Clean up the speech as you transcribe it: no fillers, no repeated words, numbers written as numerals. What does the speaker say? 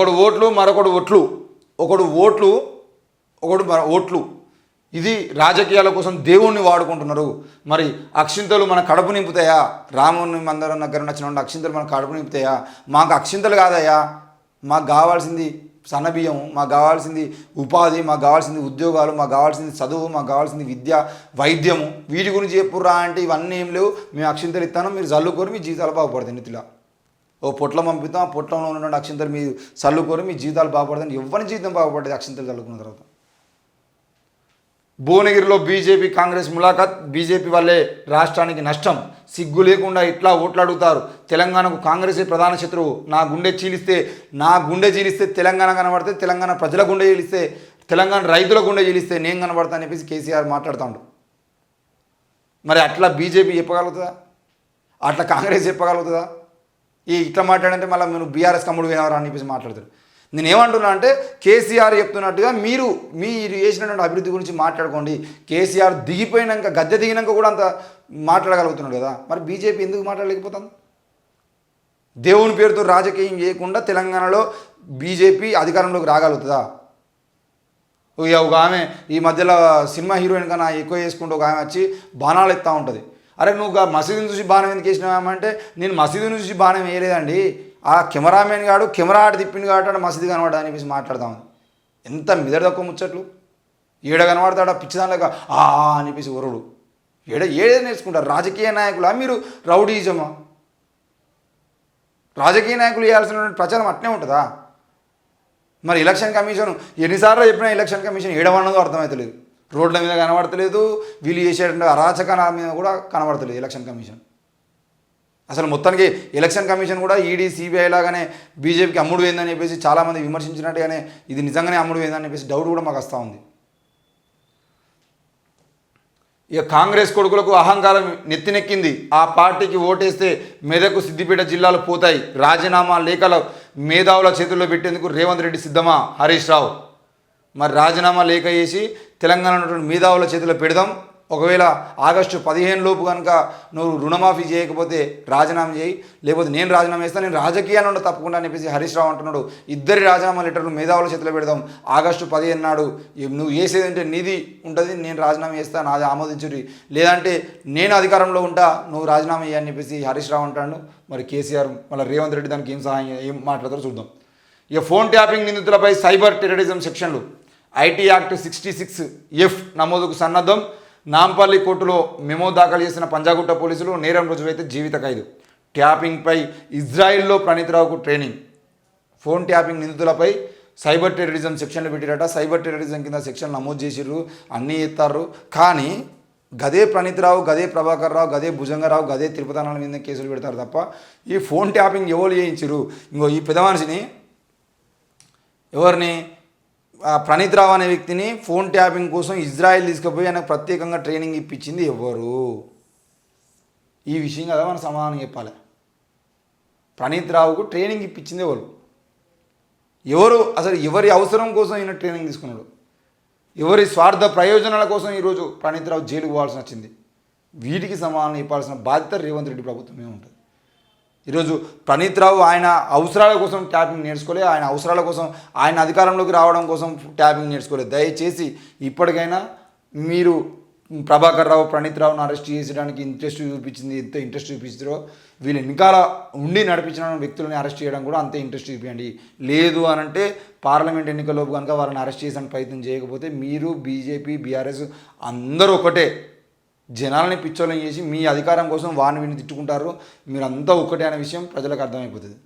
ఒకడు ఓట్లు మరొకడు ఒట్లు, ఒకడు ఓట్లు ఒకడు ఓట్లు. ఇది రాజకీయాల కోసం దేవుణ్ణి వాడుకుంటున్నారు. మరి అక్షింతలు మన కడుపు నింపుతాయా? రాముని మందిరం దగ్గర నచ్చిన అక్షింతలు మన కడుపు నింపుతాయా? మాకు అక్షింతలు కాదయ్యా, మాకు కావాల్సింది సన్నబియ్యం, మాకు కావాల్సింది ఉపాధి, మాకు కావాల్సింది ఉద్యోగాలు, మాకు కావాల్సింది చదువు, మాకు కావాల్సింది విద్య, వైద్యము. వీటి గురించి చెప్పుర్రా అంటే ఇవన్నీ ఏం లేవు. మేము అక్షింతలు ఇస్తాను, మీరు చల్లుకొని మీ జీవితాలు బాగుపడతాయి. నితిలా ఓ పొట్లం పంపిస్తాం, ఆ పొట్లంలో ఉన్నటువంటి అక్షింతలు మీరు చల్లుకొని మీ జీవితాలు బాగుపడతాయి. ఎవరి జీవితం బాగుపడుతుంది అక్షింతలు చల్లుకున్న తర్వాత? భువనగిరిలో బీజేపీ కాంగ్రెస్ ములాఖాత్. బీజేపీ వల్లే రాష్ట్రానికి నష్టం, సిగ్గు లేకుండా ఇట్లా ఓట్లు అడుగుతారు. తెలంగాణకు కాంగ్రెసే ప్రధాన శత్రువు. నా గుండె చీలిస్తే తెలంగాణ కనబడితే, తెలంగాణ ప్రజల గుండె చీలిస్తే, తెలంగాణ రైతుల గుండె చీలిస్తే నేను కనబడతా అని చెప్పేసి కేసీఆర్ మాట్లాడుతాడు. మరి అట్లా బీజేపీ చెప్పగలుగుతుందా? అట్లా కాంగ్రెస్ చెప్పగలుగుతుందా? ఇట్లా మాట్లాడంటే మళ్ళీ మీరు బీఆర్ఎస్ కమ్ముడు వినవరా అని చెప్పేసి మాట్లాడతారు. నేనేమంటున్నా అంటే కేసీఆర్ చెప్తున్నట్టుగా మీరు చేసినటువంటి అభివృద్ధి గురించి మాట్లాడుకోండి. కేసీఆర్ దిగిపోయినాక, గద్దె దిగినాక కూడా అంత మాట్లాడగలుగుతున్నాడు కదా, మరి బీజేపీ ఎందుకు మాట్లాడలేకపోతుంది? దేవుని పేరుతో రాజకీయం చేయకుండా తెలంగాణలో బీజేపీ అధికారంలోకి రాగలుగుతుందా? ఒక ఆమె ఈ మధ్యలో సినిమా హీరోయిన్ కన్నా ఎక్కువ చేసుకుంటూ ఒక ఆమె వచ్చి బాణాలు ఎత్తా ఉంటుంది. అరే నువ్వు మసీదుని చూసి బాణం ఎందుకు వేసినావంటే, నేను మసీదుని చూసి బాణం వేయలేదండి, ఆ కెమెరామెన్ గాడు కెమెరా ఆట తిప్పింది కాబట్టి మసీదు కనబడా అని చెప్పేసి మాట్లాడతాం. ఎంత మిదడు తక్కువ ముచ్చట్లు. ఏడ కనబడతాడా పిచ్చిదానిలాగా అని చెప్పేసి ఒరుడు. ఏడే నేర్చుకుంటారు. రాజకీయ నాయకులా మీరు రౌడీజమా? రాజకీయ నాయకులు చేయాల్సినటువంటి ప్రచారం అట్నే ఉంటుందా? మరి ఎలక్షన్ కమిషన్ ఎన్నిసార్లు చెప్పినా ఎలక్షన్ కమిషన్ ఏడవన్నదో అర్థమవుతలేదు. రోడ్ల మీద కనబడతలేదు, వీళ్ళు చేసేటువంటి అరాచకాల మీద కూడా కనబడతలేదు ఎలక్షన్ కమిషన్. అసలు మొత్తానికి ఎలక్షన్ కమిషన్ కూడా ఈడీ సిబిఐ లాగానే బీజేపీకి అమ్ముడు పోయిందని చెప్పేసి చాలామంది విమర్శించినట్టుగానే ఇది నిజంగానే అమ్ముడు పోయిందని చెప్పేసి డౌట్ కూడా మాకు వస్తూ ఉంది. ఇక కాంగ్రెస్ కొడుకులకు అహంకారం నెత్తినెక్కింది. ఆ పార్టీకి ఓటేస్తే మెదకు, సిద్దిపేట జిల్లాలు పోతాయి. రాజీనామా లేఖల మేధావుల చేతుల్లో పెట్టేందుకు రేవంత్ రెడ్డి సిద్ధమా? హరీష్ రావు. మరి రాజీనామా లేఖ వేసి తెలంగాణ మేధావుల చేతిలో పెడదాం, ఒకవేళ ఆగస్టు 15 లోపు కనుక నువ్వు రుణమాఫీ చేయకపోతే రాజీనామా చేయి, లేకపోతే నేను రాజీనామా చేస్తాను, నేను రాజకీయాన్ని ఉండ తప్పకుండా అని చెప్పేసి హరీష్ రావు అంటున్నాడు. ఇద్దరి రాజీనామా లెటర్లు మేధావుల చేతిలో పెడదాం. ఆగస్టు 15 నాడు నువ్వు చేసేదంటే నీది ఉంటుంది, నేను రాజీనామా చేస్తాను, నాది ఆమోదించురి, లేదంటే నేను అధికారంలో ఉంటా, నువ్వు రాజీనామా చేయని చెప్పేసి హరీష్ రావు అంటాడు. మరి కేసీఆర్ మళ్ళీ రేవంత్ రెడ్డి దానికి ఏం మాట్లాడతారో చూద్దాం. ఇక ఫోన్ ట్యాపింగ్ నిందితులపై సైబర్ టెర్రరిజం సెక్షన్లు. ఐటీ యాక్ట్ 66F నమోదుకు సన్నద్ధం. నాంపల్లి కోర్టులో మెమో దాఖలు చేసిన పంజాగుట్ట పోలీసులు. నేరం రుజువైతే జీవిత ఖైదు. ట్యాపింగ్పై ఇజ్రాయిల్లో ప్రణీత్రావుకు ట్రైనింగ్. ఫోన్ ట్యాపింగ్ నిందితులపై సైబర్ టెర్రరిజం సెక్షన్లు పెట్టిరట. సైబర్ టెర్రరిజం కింద సెక్షన్లు నమోదు చేసిర్రు, అన్నీ ఎత్తారు. కానీ గదే ప్రణీత్రావు, గదే ప్రభాకర్ రావు, గదే భుజంగరావు, గదే తిరుపతనాల మీద కేసులు పెడతారు తప్ప ఈ ఫోన్ ట్యాపింగ్ ఎవరు చేయించారు? ఇంకో ఈ పెద్ద మనిషిని, ఎవరిని, ప్రణీత్ రావు అనే వ్యక్తిని ఫోన్ ట్యాపింగ్ కోసం ఇజ్రాయెల్ తీసుకుపోయి ఆయనకు ప్రత్యేకంగా ట్రైనింగ్ ఇప్పించింది ఎవరు? ఈ విషయం కదా మనం సమాధానం చెప్పాలి. ప్రణీత్ రావుకు ట్రైనింగ్ ఇప్పించింది ఎవరు? అసలు ఎవరి అవసరం కోసం ఈయన ట్రైనింగ్ తీసుకున్నాడు? ఎవరి స్వార్థ ప్రయోజనాల కోసం ఈరోజు ప్రణీత్ రావు జైలుకు పోవాల్సి వచ్చింది? వీటికి సమాధానం చెప్పాల్సిన బాధ్యత రేవంత్ రెడ్డి ప్రభుత్వమే ఉంటుంది. ఈరోజు ప్రణీత్ రావు ఆయన అవసరాల కోసం ట్యాపింగ్ నేర్చుకోలే, ఆయన అవసరాల కోసం, ఆయన అధికారంలోకి రావడం కోసం ట్యాపింగ్ నేర్చుకోలేదు. దయచేసి ఇప్పటికైనా మీరు ప్రభాకర్ రావు, ప్రణీత్ రావును అరెస్ట్ చేసడానికి ఇంట్రెస్ట్ చూపించారో, వీళ్ళు వెనకాల ఉండి నడిపించిన వ్యక్తులని అరెస్ట్ చేయడం కూడా అంతే ఇంట్రెస్ట్ చూపించండి. లేదు అనంటే పార్లమెంట్ ఎన్నికల్లోపు కనుక వారిని అరెస్ట్ చేసే ప్రయత్నం చేయకపోతే మీరు బీజేపీ, బీఆర్ఎస్ అందరూ ఒకటే. జనాలని పిచ్చోళ్ళని చేసి మీ అధికారం కోసం వారిని వీరిని తిట్టుకుంటారు. మీరంతా ఒక్కటే అనే విషయం ప్రజలకు అర్థమైపోతుంది.